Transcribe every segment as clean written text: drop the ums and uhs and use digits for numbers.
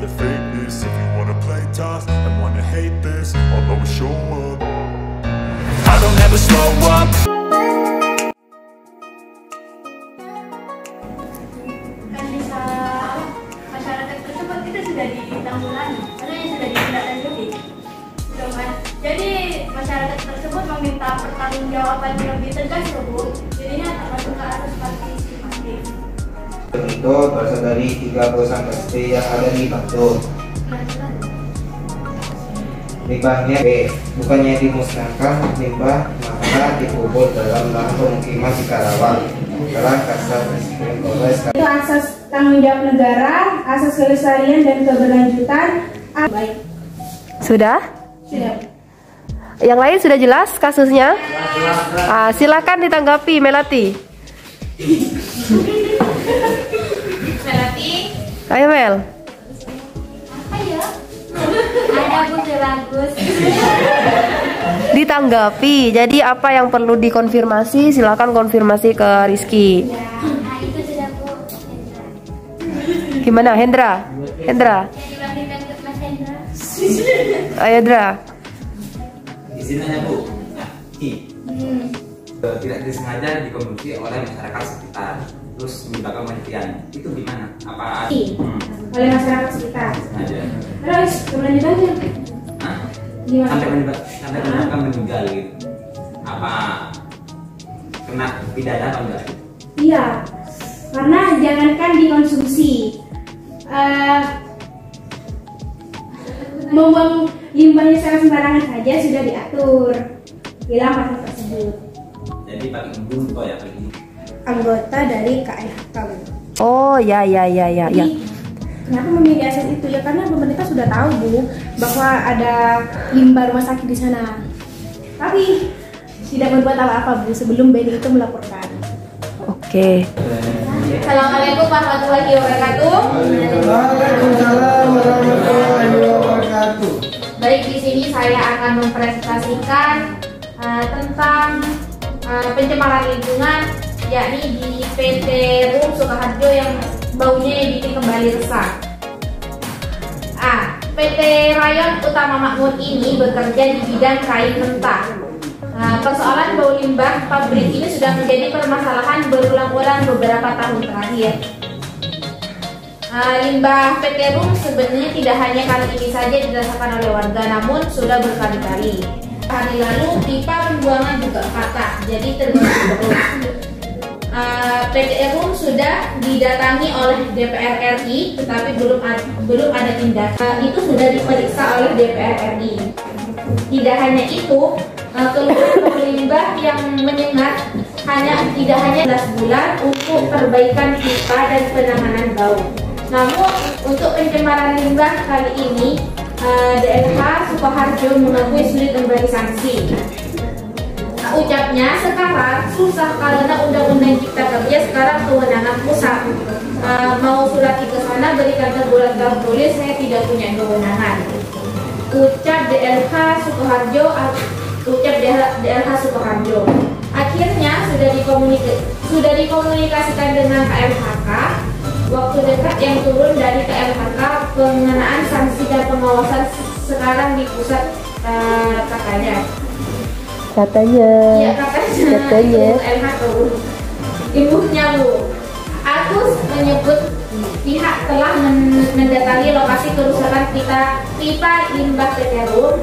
the fakeness. If you wanna play tough and wanna hate this, I'll always show up. I don't ever slow up. Kan bisa masyarakat tersebut kita sudah ditanggulangi, karena yang sudah ditindaklanjuti. Jadi masyarakat tersebut meminta pertanggungjawaban yang lebih tegas, Bu. Jadinya tak masuk ke arus partisipatif. Itu berasal dari 3 perusahaan SD yang ada di Bantul. Limbahnya B, bukannya dimusnahkan, limbah maka dikubur dalam lahan pemukiman di Karawang. Sekarang Kasat Reskrim Polres. Itu asas tanggung jawab negara, asas kelestarian dan keberlanjutan. Baik. Sudah? Sudah. Yang lain sudah jelas kasusnya? Silakan ditanggapi, Melati. Melati, Ayo Mel. apa ya? Ada Bu bagus. Ditanggapi. Jadi apa yang perlu dikonfirmasi? Silakan konfirmasi ke Rizky. Nah itu sudah Bu. Gimana, Hendra? Hendra, Dilanjutkan ke Mas Hendra. ayo Hendra. Izinnya Bu, tidak disengaja dikonsumsi oleh masyarakat sekitar, terus menyebabkan kematian. Itu gimana? Apa? Oleh masyarakat sekitar. Sengaja. Terus keberlanjutannya? Hah? Gimana? Sampai menyebabkan meninggal gitu. Apa kena pidana atau enggak? Iya, karena jangankan dikonsumsi, membuang limbahnya secara sembarangan saja sudah diatur dalam pasal tersebut. Jadi pakai bunto ya paling ini. Anggota dari KLHK. Oh ya. Jadi, kenapa memilih asas itu ya? Karena pemerintah sudah tahu Bu bahwa ada limbah rumah sakit di sana. Tapi tidak berbuat apa-apa Bu sebelum BNI itu melaporkan. Oke. Assalamualaikum warahmatullahi wabarakatuh. Waalaikumsalam warahmatullahi wabarakatuh. Baik, di sini saya akan mempresentasikan tentang pencemaran lingkungan, yakni di PT RUM Sukoharjo yang baunya bikin kembali resah. PT Rayon Utama Makmur ini bekerja di bidang kain mentah. Persoalan bau limbah pabrik ini sudah menjadi permasalahan berulang-ulang beberapa tahun terakhir. Limbah PT RUM sebenarnya tidak hanya kali ini saja dirasakan oleh warga, namun sudah berkali-kali. Hari lalu pipa pembuangan juga patah, jadi terganggu terus. PT RUM sudah didatangi oleh DPR RI, tetapi belum ada tindakan. Itu sudah diperiksa oleh DPR RI. Tidak hanya itu, keluhan limbah yang menyengat tidak hanya 11 bulan untuk perbaikan pipa dan penanganan bau. Namun untuk pencemaran limbah kali ini DLH Sukoharjo mengakui sulit memberi sanksi. Ucapnya sekarang susah karena Undang-Undang Cipta Kerja sekarang kewenangan pusat. Mau surat ke sana berikan teguran tertulis, saya tidak punya kewenangan. Ucap DLH Sukoharjo. Akhirnya sudah dikomunikasikan dengan KLHK. Waktu dekat yang turun dari KLHK, pengenaan sanksi dan pengawasan sekarang di pusat katanya. Iya katanya. KLHK ibunya Bu. Agus menyebut pihak telah mendatangi lokasi kerusakan pipa limbah PT RUM.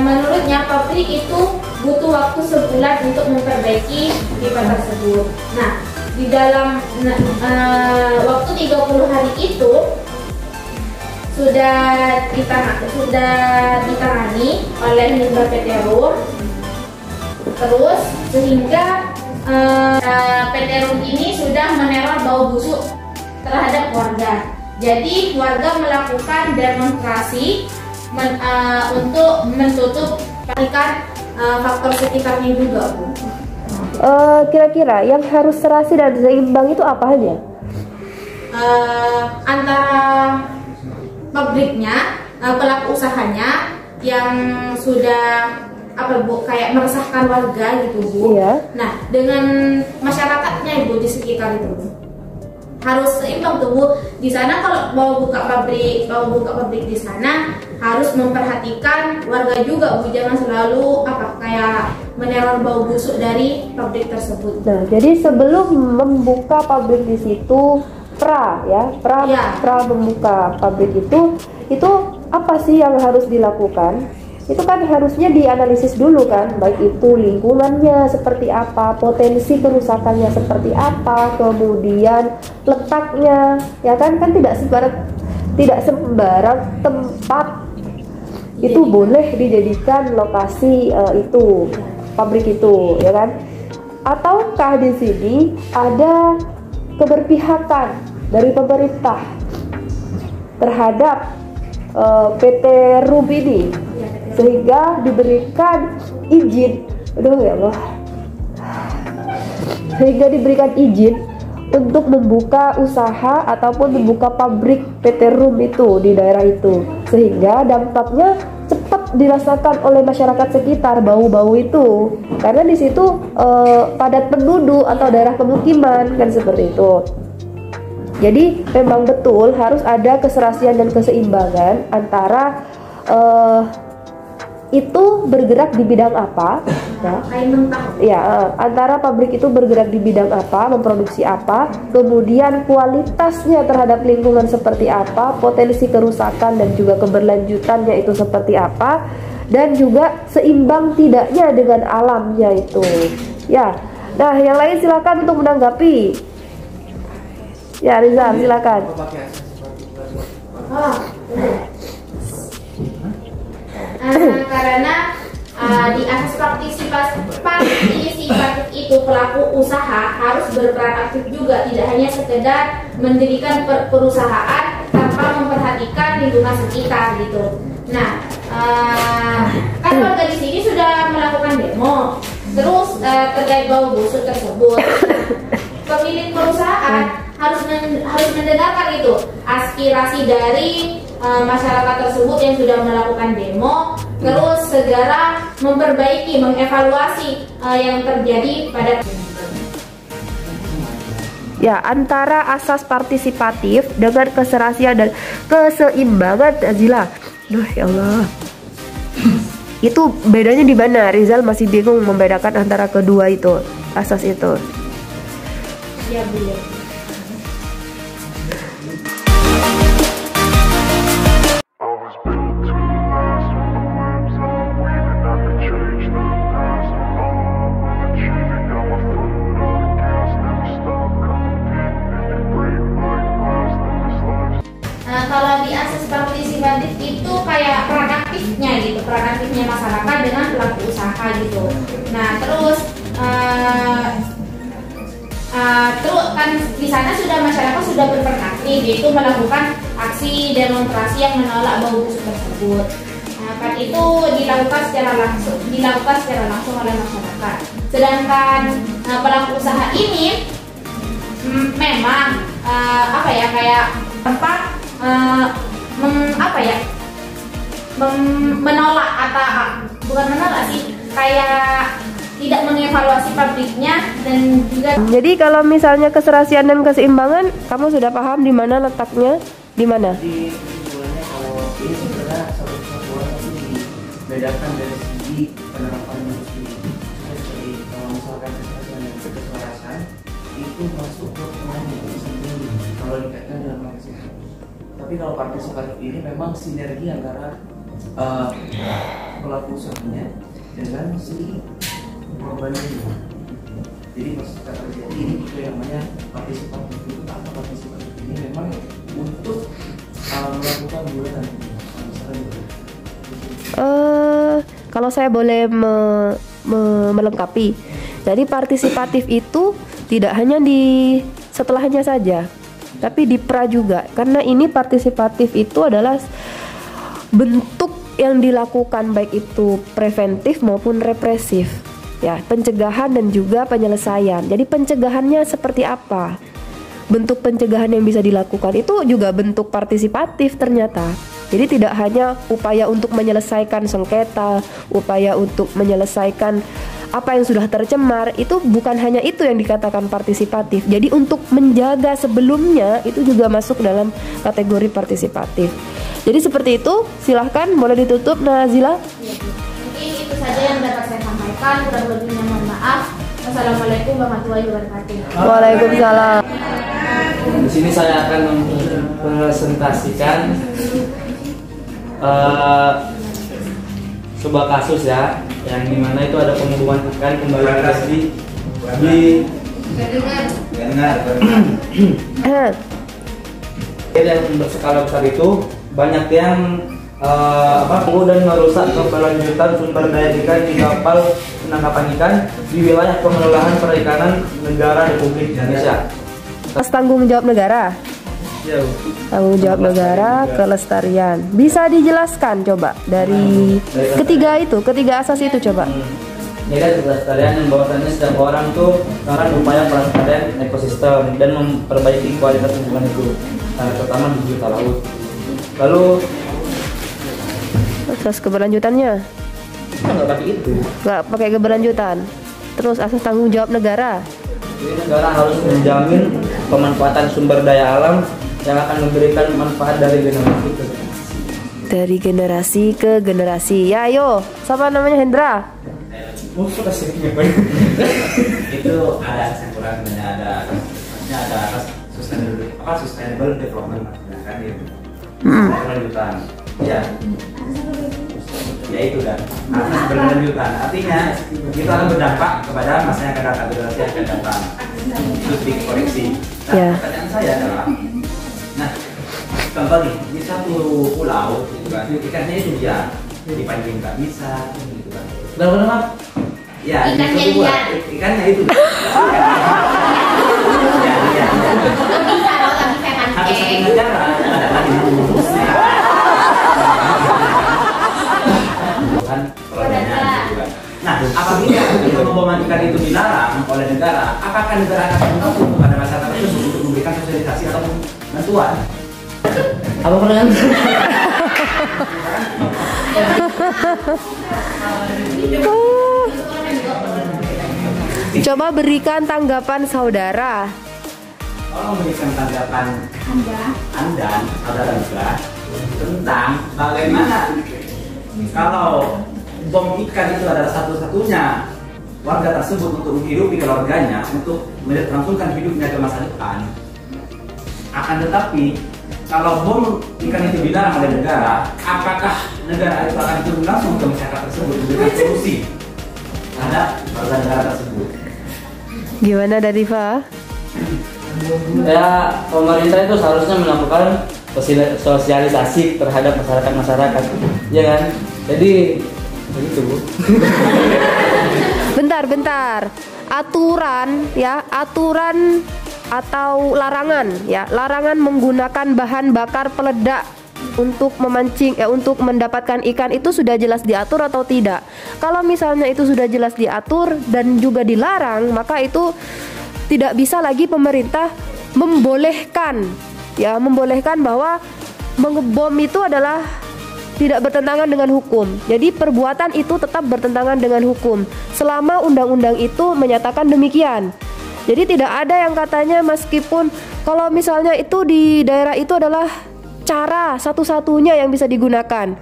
Menurutnya pabrik itu butuh waktu sebulan untuk memperbaiki pipa tersebut. Nah, di dalam waktu 30 hari itu sudah ditangani oleh limbah PT RUM. Terus sehingga PT RUM ini sudah meneror bau busuk terhadap warga. Jadi warga melakukan demonstrasi untuk menutup faktor sekitarnya juga, Bu. Kira-kira yang harus serasi dan seimbang itu apa aja? Antara pabriknya, pelaku usahanya yang sudah kayak meresahkan warga gitu Bu. Iya. Nah, dengan masyarakatnya Ibu di sekitar itu. harus seimbang tuh Bu. Di sana kalau mau buka pabrik di sana harus memperhatikan warga juga Bu, jangan selalu kayak meneror bau busuk dari pabrik tersebut. Nah, jadi sebelum membuka pabrik di situ, pra membuka pabrik itu apa sih yang harus dilakukan? Itu kan harusnya dianalisis dulu kan, baik itu lingkungannya seperti apa, potensi kerusakannya seperti apa, kemudian letaknya, ya kan tidak sembarang tempat itu boleh dijadikan lokasi itu pabrik itu, ya kan? Ataukah di sini ada keberpihakan dari pemerintah terhadap PT RUM ini sehingga diberikan izin, sehingga diberikan izin untuk membuka usaha ataupun membuka pabrik PT RUM itu di daerah itu, sehingga dampaknya cepat dirasakan oleh masyarakat sekitar bau-bau itu, karena di situ padat penduduk atau daerah pemukiman kan seperti itu. Jadi memang betul harus ada keserasian dan keseimbangan antara itu bergerak di bidang apa, antara pabrik itu bergerak di bidang apa, memproduksi apa, kemudian kualitasnya terhadap lingkungan seperti apa, potensi kerusakan dan juga keberlanjutannya itu seperti apa, dan juga seimbang tidaknya dengan alamnya itu. Ya, nah yang lain silakan untuk menanggapi. Ya Rizal, silakan. Karena di asas partisipatif itu pelaku usaha harus berperan aktif juga, tidak hanya sekedar mendirikan perusahaan tanpa memperhatikan lingkungan sekitar gitu. Nah, kan warga di sini sudah melakukan demo, terus terkait bau busuk tersebut. Pemilik perusahaan harus mendengarkan itu aspirasi dari masyarakat tersebut yang sudah melakukan demo, terus segera memperbaiki, mengevaluasi yang terjadi pada. Ya, antara asas partisipatif dengan keserasian dan keseimbangan, Azila. Duh, ya Allah. Itu bedanya di mana? Rizal masih bingung membedakan antara kedua itu, asas itu. Ya, boleh. Kalau di asas partisipatif itu kayak peran aktifnya masyarakat dengan pelaku usaha gitu. Nah terus kan di sana masyarakat sudah berperan aktif, yaitu melakukan aksi demonstrasi yang menolak bau busuk tersebut. Kan itu dilakukan secara langsung oleh masyarakat. Sedangkan pelaku usaha ini memang kayak tempat menolak atau bukan menolak sih, kayak tidak mengevaluasi pabriknya dan juga. Jadi kalau misalnya keserasian dan keseimbangan, kamu sudah paham di mana letaknya, di mana? Di lingkungannya kalau ini sebenarnya satu kesatuan itu dibedakan dari segi penerapan industri. Jadi kalau misalkan keserasian dan keselarasan itu masuk ke pengaruh sendiri kalau dikaitkan dengan partisipatif. Tapi kalau partisipatif ini memang sinergi antara pelaku usahanya dengan si korban ini. Jadi pas terjadi ini juga yang namanya partisipatif itu apa? Partisipatif ini memang untuk melakukan gugatan. Kalau saya boleh melengkapi, jadi partisipatif itu tidak hanya di setelahnya saja, tapi di pra juga, karena ini partisipatif itu adalah bentuk yang dilakukan baik itu preventif maupun represif, ya, pencegahan dan juga penyelesaian. Jadi pencegahannya seperti apa? Bentuk pencegahan yang bisa dilakukan itu juga bentuk partisipatif ternyata. Jadi tidak hanya upaya untuk menyelesaikan sengketa, upaya untuk menyelesaikan apa yang sudah tercemar, itu bukan hanya itu yang dikatakan partisipatif. Jadi untuk menjaga sebelumnya itu juga masuk dalam kategori partisipatif. Jadi seperti itu, silahkan boleh ditutup Nazila. Mungkin itu saja yang dapat saya sampaikan. Kurang lebihnya mohon maaf. Wassalamualaikum warahmatullahi wabarakatuh. Waalaikumsalam. Di sini saya akan mempresentasikan sebuah kasus ya, yang dimana itu ada pembunuhan ikan kembali di yang berskala besar itu banyak yang dan merusak keberlanjutan sumber daya ikan di kapal penangkapan ikan di wilayah pengelolaan perikanan negara Republik Indonesia. Tanggung jawab negara. Tanggung jawab negara, kelestarian. Bisa dijelaskan coba dari ketiga asas itu coba. Jadi kelestarian yang bahwasannya setiap orang tuh akan upaya pelestarian ekosistem dan memperbaiki kualitas lingkungan itu, terutama di juta laut. Lalu asas keberlanjutannya nggak pakai itu. Nggak pakai keberlanjutan. Terus asas tanggung jawab negara. Jadi negara harus menjamin pemanfaatan sumber daya alam yang akan memberikan manfaat dari generasi ke generasi. Ya, ayo, siapa namanya Hendra? Itu ada yang kurang, ada sustainable development kan itu. Berlanjutan. Ya. Ya itu kan. Asas berlanjutan. Artinya itu akan berdampak kepada masa yang akan datang, generasi yang akan datang. Itu dikoreksi. Nah, pertanyaan saya adalah, nah, contoh nih, di satu pulau gitu kan, ikannya itu dia dipancing nggak bisa, gitu kan. Kenapa? Ya, Ikannya itu ikannya itu. Ya. Bisa loh, tapi saya Harus satu pancing. negara ada lagi rumusnya. Kan problemnya gitu kan. Nah, apabila pemboman ikan itu dilarang oleh negara, apakah negara akan menuntut kepada masyarakat tersebut untuk memberikan sosialisasi ataupun bantuan? apa pertanyaan? Coba berikan tanggapan saudara. Tolong memberikan tanggapan Anda, saudara juga, tentang bagaimana kalau bom ikan itu adalah satu-satunya warga tersebut untuk menghidupi keluarganya, untuk melangsungkan hidupnya ke masa depan. Akan tetapi kalau bom ikan itu dilarang oleh negara, apakah negara itu akan turun langsung ke masyarakat tersebut memberikan solusi terhadap warga negara tersebut? Gimana dari Fa? Ya, pemerintah itu seharusnya melakukan sosialisasi terhadap masyarakat, ya kan? Jadi begitu, Bu. Bentar. Aturan atau larangan menggunakan bahan bakar peledak untuk memancing untuk mendapatkan ikan itu sudah jelas diatur atau tidak? Kalau misalnya itu sudah jelas diatur dan juga dilarang, maka itu tidak bisa lagi pemerintah membolehkan bahwa mengebom itu adalah tidak bertentangan dengan hukum. Jadi perbuatan itu tetap bertentangan dengan hukum selama undang-undang itu menyatakan demikian. Jadi tidak ada yang katanya meskipun kalau misalnya itu di daerah itu adalah cara satu-satunya yang bisa digunakan,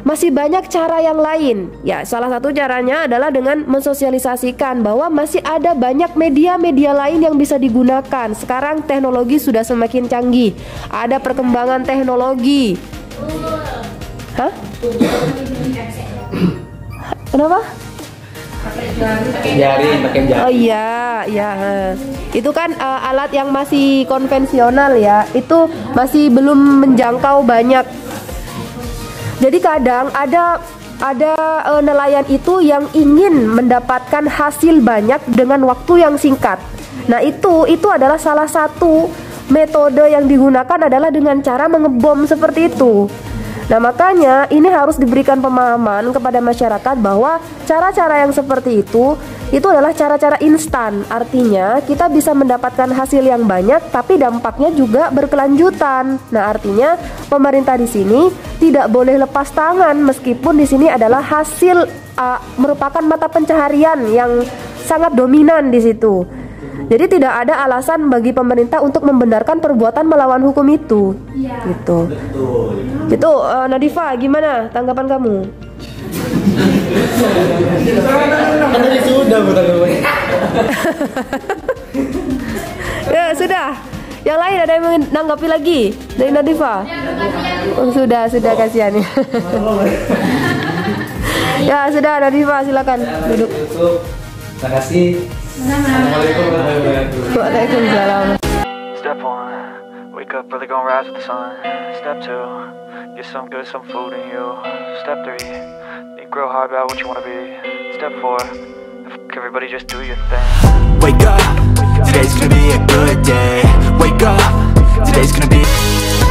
masih banyak cara yang lain. Ya, salah satu caranya adalah dengan mensosialisasikan bahwa masih ada banyak media-media lain yang bisa digunakan. Sekarang teknologi sudah semakin canggih, ada perkembangan teknologi. Hah? Kenapa? Pakai jari. Oh iya. Itu kan alat yang masih konvensional ya. Itu masih belum menjangkau banyak. Jadi kadang ada nelayan itu yang ingin mendapatkan hasil banyak dengan waktu yang singkat. Nah, itu adalah salah satu metode yang digunakan adalah dengan cara mengebom seperti itu. Nah, makanya ini harus diberikan pemahaman kepada masyarakat bahwa cara-cara yang seperti itu itu adalah cara-cara instan. Artinya kita bisa mendapatkan hasil yang banyak tapi dampaknya juga berkelanjutan. Nah, artinya pemerintah di sini tidak boleh lepas tangan meskipun di sini adalah hasil merupakan mata pencaharian yang sangat dominan di situ. Jadi tidak ada alasan bagi pemerintah untuk membenarkan perbuatan melawan hukum itu. Gitu. Itu Nadifa, gimana tanggapan kamu? Tadi sudah bukan. Ya sudah. Yang lain ada yang menanggapi lagi dari Nadifa? Oh, sudah kasihan ya. Ya sudah, Nadifa silakan duduk. Terima kasih. Assalamualaikum warahmatullahi wabarakatuh. Waalaikumsalam. Step 1, wake up early, gonna rise with the sun. Step 2, get some good, some food in you. Step 3, think real hard about what you wanna be. Step 4, everybody just do your thing. Wake up, today's gonna be a good day. Wake up, today's gonna be